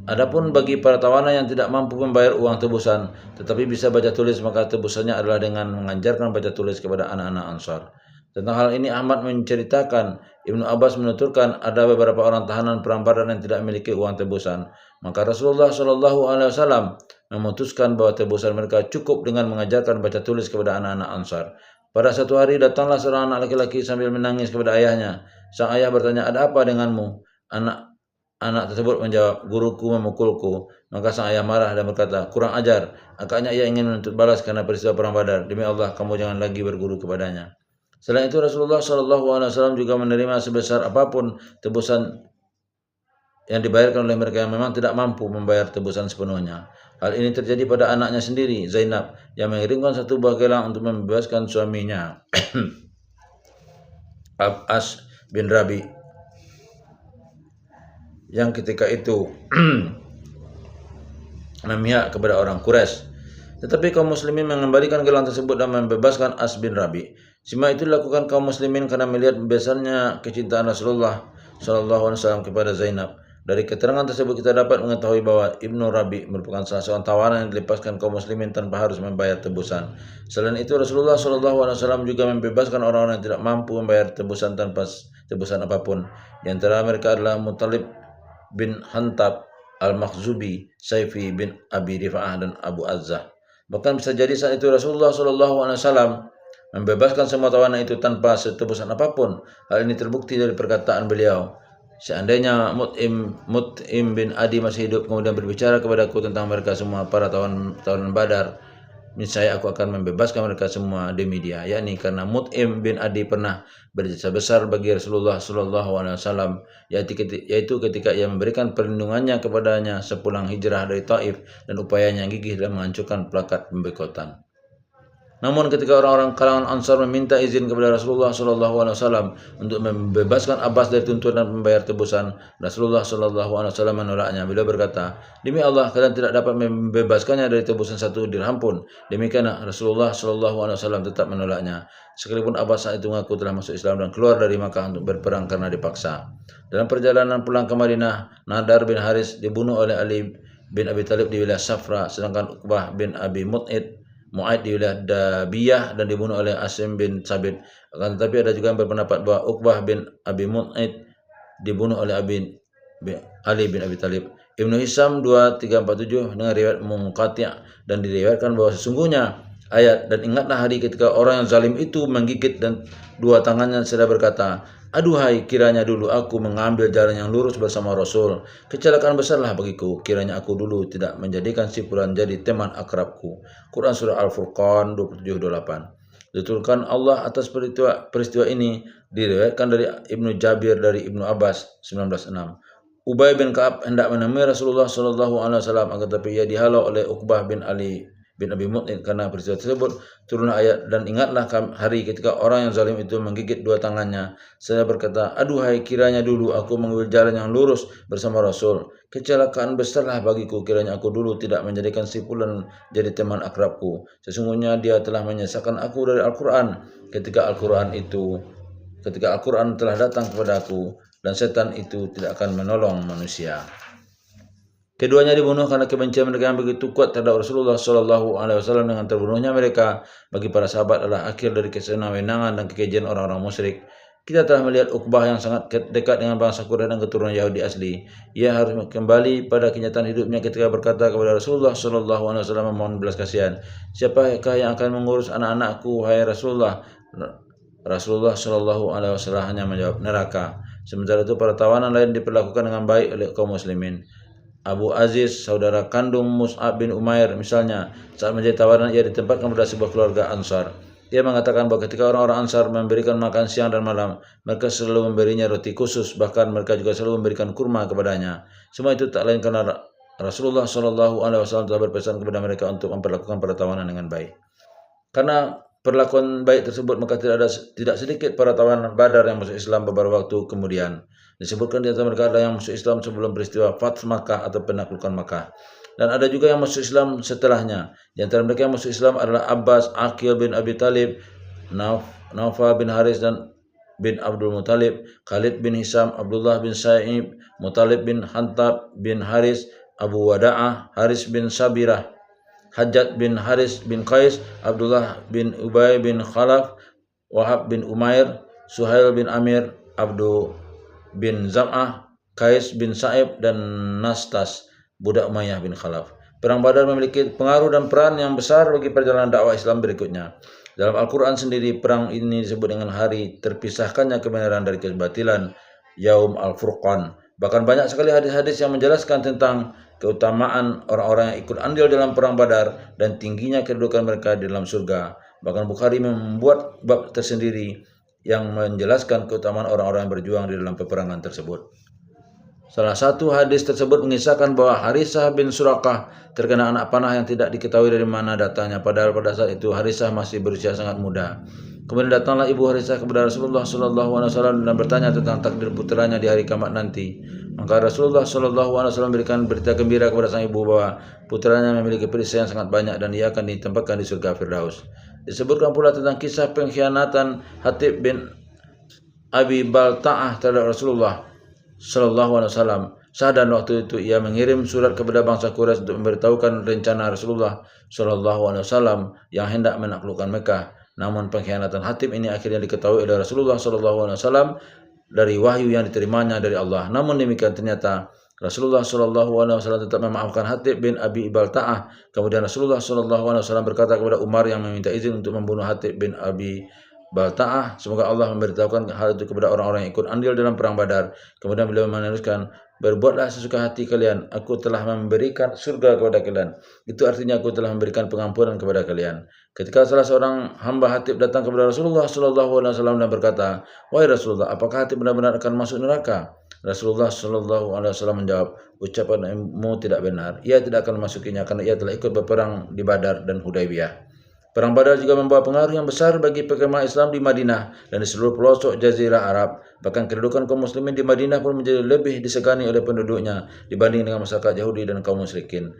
Adapun bagi para tawanan yang tidak mampu membayar uang tebusan tetapi bisa baca tulis, maka tebusannya adalah dengan mengajarkan baca tulis kepada anak-anak Ansar. Tentang hal ini Ahmad menceritakan, Ibnu Abbas menuturkan ada beberapa orang tahanan perang Badar yang tidak memiliki uang tebusan. Maka Rasulullah SAW memutuskan bahwa tebusan mereka cukup dengan mengajarkan baca tulis kepada anak-anak Ansar. Pada satu hari datanglah seorang anak laki-laki sambil menangis kepada ayahnya. Sang ayah bertanya, ada apa denganmu? Anak tersebut menjawab, guruku memukulku. Maka sang ayah marah dan berkata, kurang ajar. Agaknya ia ingin menuntut balas karena peristiwa perang Badar. Demi Allah, kamu jangan lagi berguru kepadanya. Selain itu Rasulullah SAW juga menerima sebesar apapun tebusan yang dibayarkan oleh mereka yang memang tidak mampu membayar tebusan sepenuhnya. Hal ini terjadi pada anaknya sendiri, Zainab, yang mengirimkan satu buah gelang untuk membebaskan suaminya, As bin Rabi, yang ketika itu memihak kepada orang Quraisy. Tetapi kaum muslimin mengembalikan gelang tersebut dan membebaskan As bin Rabi. Semua itu dilakukan kaum muslimin karena melihat besarnya kecintaan Rasulullah SAW kepada Zainab. Dari keterangan tersebut kita dapat mengetahui bahwa Ibnu Rabi merupakan salah seorang tawanan yang dilepaskan kaum muslimin tanpa harus membayar tebusan. Selain itu Rasulullah SAW juga membebaskan orang-orang yang tidak mampu membayar tebusan tanpa tebusan apapun. Di antara mereka adalah Muttalib bin Hantab Al-Makhzubi, Saifi bin Abi Rifa'ah, dan Abu Azzah. Bahkan bisa jadi saat itu Rasulullah SAW membebaskan semua tawanan itu tanpa tebusan apapun. Hal ini terbukti dari perkataan beliau, seandainya Mut'im bin Adi masih hidup kemudian berbicara kepadaku tentang mereka semua para tawanan Badar, niscaya aku akan membebaskan mereka semua demi dia, yakni karena Mut'im bin Adi pernah berjasa besar bagi Rasulullah SAW, yaitu ketika ia memberikan perlindungannya kepadanya sepulang hijrah dari Taif dan upayanya yang gigih dalam menghancurkan plakat pemboikotan. Namun ketika orang-orang kalangan Ansar meminta izin kepada Rasulullah SAW untuk membebaskan Abbas dari tuntutan membayar tebusan, Rasulullah SAW menolaknya. Beliau berkata, demi Allah kalian tidak dapat membebaskannya dari tebusan 1 dirham pun. Demikianlah Rasulullah SAW tetap menolaknya. Sekalipun Abbas saat itu mengaku telah masuk Islam dan keluar dari Makkah untuk berperang karena dipaksa. Dalam perjalanan pulang ke Madinah, Nadar bin Haris dibunuh oleh Ali bin Abi Talib di wilayah Safra, sedangkan Uqbah bin Abi Mu'aid di wilayah Dabiyah dan dibunuh oleh Asim bin Sabit. Akan tetapi ada juga yang berpendapat bahwa Uqbah bin Abi Mu'aid dibunuh oleh Ali bin Abi Talib. Ibnu Hisam 2347 dengan riwayat Munqati' dan diriwayatkan bahwa sesungguhnya Ayat, dan ingatlah hari ketika orang yang zalim itu menggigit dan dua tangannya seraya berkata, aduhai, kiranya dulu aku mengambil jalan yang lurus bersama Rasul. Kecelakaan besarlah bagiku, kiranya aku dulu tidak menjadikan si fulan jadi teman akrabku. Quran Surah Al-Furqan 27-28. Dituturkan Allah atas peristiwa ini diriwayatkan dari Ibnu Jabir dari Ibnu Abbas 19:6. Ubay bin Ka'ab hendak menemui Rasulullah SAW, akan tetapi ia dihalau oleh Uqbah bin Ali bin Abi Mu'min. Karena peristiwa tersebut turunlah ayat, dan ingatlah hari ketika orang yang zalim itu menggigit dua tangannya. Saya berkata, aduhai, kiranya dulu aku mengambil jalan yang lurus bersama Rasul. Kecelakaan besarlah bagiku, kiranya aku dulu tidak menjadikan si fulan jadi teman akrabku. Sesungguhnya dia telah menyesatkan aku dari Al-Quran ketika Al-Quran telah datang kepadaku, dan setan itu tidak akan menolong manusia. Keduanya dibunuh karena kebencian mereka yang begitu kuat terhadap Rasulullah SAW. Dengan terbunuhnya mereka bagi para sahabat adalah akhir dari kesenangan dan kekejian orang-orang musyrik. Kita telah melihat Uqbah yang sangat dekat dengan bangsa Quraisy dan keturunan Yahudi asli. Ia harus kembali pada kenyataan hidupnya ketika berkata kepada Rasulullah SAW memohon belas kasihan, siapakah yang akan mengurus anak-anakku, hai Rasulullah? Rasulullah SAW hanya menjawab, neraka. Sementara itu para tawanan lain diperlakukan dengan baik oleh kaum muslimin. Abu Aziz, saudara kandung Mus'ab bin Umair misalnya, saat menjadi tawanan ia ditempatkan pada sebuah keluarga Ansar. Ia mengatakan bahwa ketika orang-orang Ansar memberikan makan siang dan malam, mereka selalu memberinya roti khusus, bahkan mereka juga selalu memberikan kurma kepadanya. Semua itu tak lain karena Rasulullah SAW telah berpesan kepada mereka untuk memperlakukan para tawanan dengan baik. Karena perlakuan baik tersebut, maka tidak sedikit para tawanan Badar yang masuk Islam beberapa waktu kemudian. Disebutkan di antara mereka ada yang masuk Islam sebelum peristiwa Fath Makkah atau penaklukan Makkah, dan ada juga yang masuk Islam setelahnya. Di antara mereka yang masuk Islam adalah Abbas, Aqil bin Abi Talib, Naufal bin Haris dan bin Abdul Muttalib, Khalid bin Hisam, Abdullah bin Sa'ib, Muttalib bin Hantab bin Haris, Abu Wada'ah, Haris bin Sabirah, Hajjat bin Haris bin Qais, Abdullah bin Ubay bin Khalaf, Wahab bin Umair, Suhail bin Amir, Abdu bin Zam'ah, Qais bin Sa'ib, dan Nastas, budak Umayyah bin Khalaf. Perang Badar memiliki pengaruh dan peran yang besar bagi perjalanan dakwah Islam berikutnya. Dalam Al-Quran sendiri, perang ini disebut dengan hari terpisahkannya kebenaran dari kebatilan, Yaum Al-Furqan. Bahkan banyak sekali hadis-hadis yang menjelaskan tentang keutamaan orang-orang yang ikut andil dalam perang Badar dan tingginya kedudukan mereka di dalam surga. Bahkan Bukhari membuat bab tersendiri yang menjelaskan keutamaan orang-orang yang berjuang di dalam peperangan tersebut. Salah satu hadis tersebut mengisahkan bahwa Harisah bin Surakah terkena anak panah yang tidak diketahui dari mana datangnya, padahal pada saat itu Harisah masih berusia sangat muda. Kemudian datanglah ibu Harisah kepada Rasulullah SAW dan bertanya tentang takdir putranya di hari kiamat nanti. Maka Rasulullah SAW berikan berita gembira kepada sang ibu bahwa putranya memiliki perisai yang sangat banyak dan ia akan ditempatkan di surga Firdaus. Disebutkan pula tentang kisah pengkhianatan Hatib bin Abi Balta'ah terhadap Rasulullah SAW. Dan waktu itu ia mengirim surat kepada bangsa Quraisy untuk memberitahukan rencana Rasulullah SAW yang hendak menaklukkan Mekah. Namun pengkhianatan Hatib ini akhirnya diketahui oleh Rasulullah SAW dari wahyu yang diterimanya dari Allah. Namun demikian ternyata Rasulullah SAW tetap memaafkan Hatib bin Abi Balta'ah. Kemudian Rasulullah SAW berkata kepada Umar yang meminta izin untuk membunuh Hatib bin Abi Balta'ah, semoga Allah memberitahukan hal itu kepada orang-orang yang ikut andil dalam perang Badar. Kemudian beliau meneruskan, berbuatlah sesuka hati kalian, aku telah memberikan surga kepada kalian. Itu artinya aku telah memberikan pengampunan kepada kalian. Ketika salah seorang hamba Hatib datang kepada Rasulullah SAW dan berkata, wahai Rasulullah, apakah Hatib benar-benar akan masuk neraka? Rasulullah SAW menjawab, ucapanmu tidak benar. Ia tidak akan memasukinya karena ia telah ikut berperang di Badar dan Hudaybiyah. Perang Badar juga membawa pengaruh yang besar bagi perkembangan Islam di Madinah dan di seluruh pelosok Jazirah Arab. Bahkan kedudukan kaum muslimin di Madinah pun menjadi lebih disegani oleh penduduknya dibanding dengan masyarakat Yahudi dan kaum musyrikin.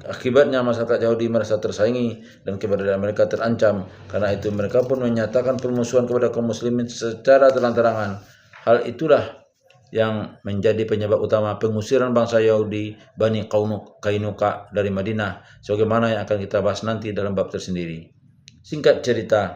Akibatnya masyarakat Yahudi merasa tersaingi dan keberadaan mereka terancam. Karena itu mereka pun menyatakan permusuhan kepada kaum muslimin secara terang-terangan. Hal itulah yang menjadi penyebab utama pengusiran bangsa Yahudi Bani Qainuqa dari Madinah, sebagaimana yang akan kita bahas nanti dalam bab tersendiri. Singkat cerita,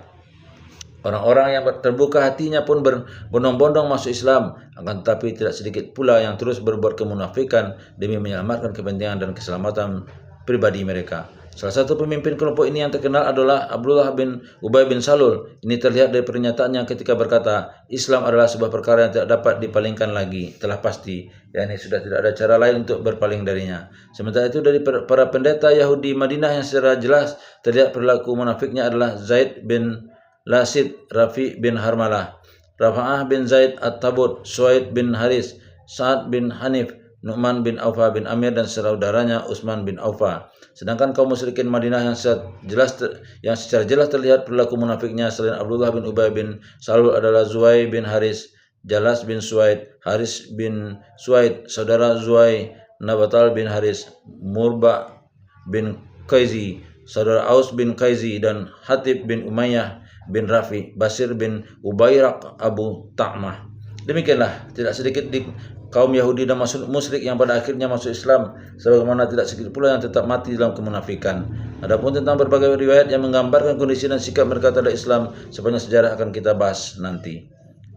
orang-orang yang terbuka hatinya pun berbondong-bondong masuk Islam, akan tetapi tidak sedikit pula yang terus berbuat kemunafikan demi menyelamatkan kepentingan dan keselamatan pribadi mereka. Salah satu pemimpin kelompok ini yang terkenal adalah Abdullah bin Ubay bin Salul. Ini terlihat dari pernyataannya ketika berkata, Islam adalah sebuah perkara yang tidak dapat dipalingkan lagi, telah pasti, yakni sudah tidak ada cara lain untuk berpaling darinya. Sementara itu dari para pendeta Yahudi Madinah yang secara jelas terlihat perilaku munafiknya adalah Zaid bin Lasid, Rafi bin Harmalah, Rafa'ah bin Zaid At-Tabut, Suaid bin Haris, Sa'ad bin Hanif, Nu'man bin Aufa bin Amir dan saudaranya Utsman bin Aufa. Sedangkan kaum musyrikin Madinah yang secara jelas terlihat perilaku munafiknya selain Abdullah bin Ubay bin Salul adalah Zuai bin Haris, Jalas bin Suaid, Haris bin Suaid, saudara Zuai, Nabatal bin Haris, Murba bin Qaizi, saudara Aus bin Qaizi dan Hatib bin Umayyah bin Rafi, Basir bin Ubayrak Abu Ta'mah. Demikianlah tidak sedikit di kaum Yahudi dan musyrik yang pada akhirnya masuk Islam, sebagaimana tidak sedikit pula yang tetap mati dalam kemunafikan. Adapun tentang berbagai riwayat yang menggambarkan kondisi dan sikap mereka terhadap Islam sepanjang sejarah akan kita bahas nanti.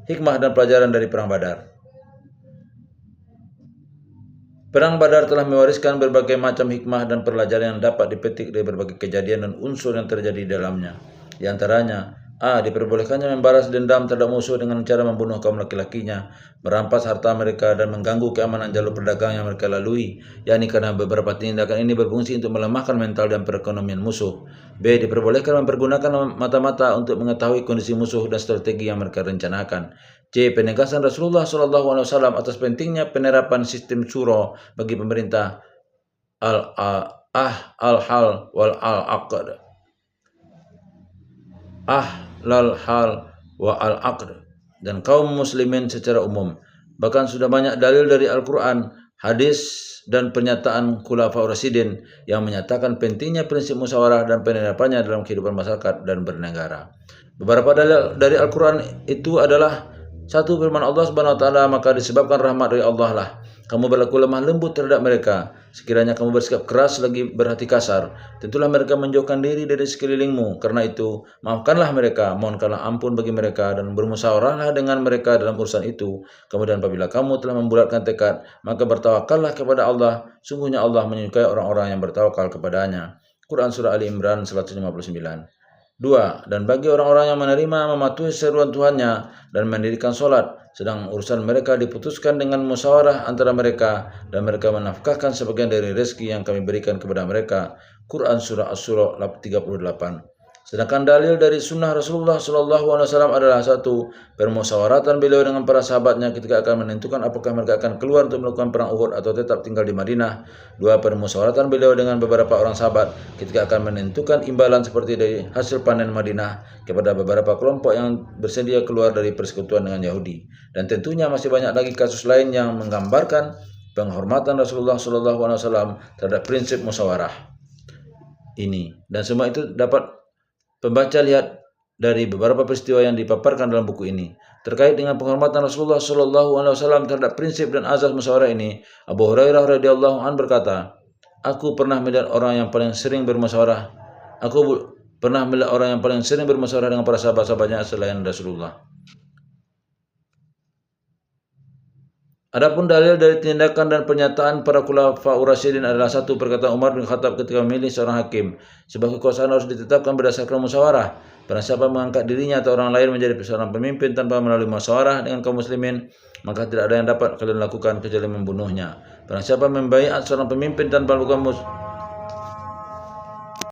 Hikmah dan pelajaran dari Perang Badar. Perang Badar telah mewariskan berbagai macam hikmah dan pelajaran yang dapat dipetik dari berbagai kejadian dan unsur yang terjadi di dalamnya. Di antaranya, diperbolehkannya membalas dendam terhadap musuh dengan cara membunuh kaum laki-lakinya, merampas harta mereka dan mengganggu keamanan jalur perdagangan yang mereka lalui, yakni karena beberapa tindakan ini berfungsi untuk melemahkan mental dan perekonomian musuh. B. Diperbolehkan mempergunakan mata-mata untuk mengetahui kondisi musuh dan strategi yang mereka rencanakan. C. Penegasan Rasulullah SAW atas pentingnya penerapan sistem syuro bagi pemerintah al-hal wal al-aqd. Lal hal wa al-aqd dan kaum muslimin secara umum. Bahkan sudah banyak dalil dari Al-Quran, hadis dan pernyataan Khulafaur Rasyidin yang menyatakan pentingnya prinsip musyawarah dan penerapannya dalam kehidupan masyarakat dan bernegara. Beberapa dalil dari Al-Quran itu adalah: 1. Firman Allah Subhanahu wa taala, maka disebabkan rahmat dari Allah lah kamu berlaku lemah lembut terhadap mereka. Sekiranya kamu bersikap keras lagi berhati kasar, tentulah mereka menjauhkan diri dari sekelilingmu. Karena itu, maafkanlah mereka, mohonkanlah ampun bagi mereka, dan bermusyawarahlah dengan mereka dalam urusan itu. Kemudian apabila kamu telah membulatkan tekad, maka bertawakallah kepada Allah. Sungguhnya Allah menyukai orang-orang yang bertawakal kepadanya. Quran Surah Ali Imran 159. 2. Dan bagi orang-orang yang menerima mematuhi seruan Tuhannya dan mendirikan sholat, sedang urusan mereka diputuskan dengan musyawarah antara mereka, dan mereka menafkahkan sebagian dari rezeki yang kami berikan kepada mereka. Quran Surah Asy-Syura 38. Sedangkan dalil dari sunnah Rasulullah SAW adalah: 1. Permusyawaratan beliau dengan para sahabatnya ketika akan menentukan apakah mereka akan keluar untuk melakukan perang Uhud atau tetap tinggal di Madinah. 2. Permusyawaratan beliau dengan beberapa orang sahabat ketika akan menentukan imbalan seperti dari hasil panen Madinah kepada beberapa kelompok yang bersedia keluar dari persekutuan dengan Yahudi. Dan tentunya masih banyak lagi kasus lain yang menggambarkan penghormatan Rasulullah SAW terhadap prinsip musyawarah ini. Dan semua itu dapat pembaca lihat dari beberapa peristiwa yang dipaparkan dalam buku ini. Terkait dengan penghormatan Rasulullah SAW terhadap prinsip dan azas musyawarah ini, Abu Hurairah radhiyallahu anhu berkata, Aku pernah melihat orang yang paling sering bermusyawarah dengan para sahabat-sahabatnya selain Rasulullah. Adapun dalil dari tindakan dan pernyataan para Khulafaur Rasyidin adalah: 1. Perkataan Umar bin Khattab ketika memilih seorang hakim. Sebab kekuasaan harus ditetapkan berdasarkan musyawarah. Barang siapa mengangkat dirinya atau orang lain menjadi seorang pemimpin tanpa melalui musyawarah dengan kaum muslimin, maka tidak ada yang dapat kalian lakukan kecuali membunuhnya. Barang siapa membaiat seorang pemimpin tanpa melakukan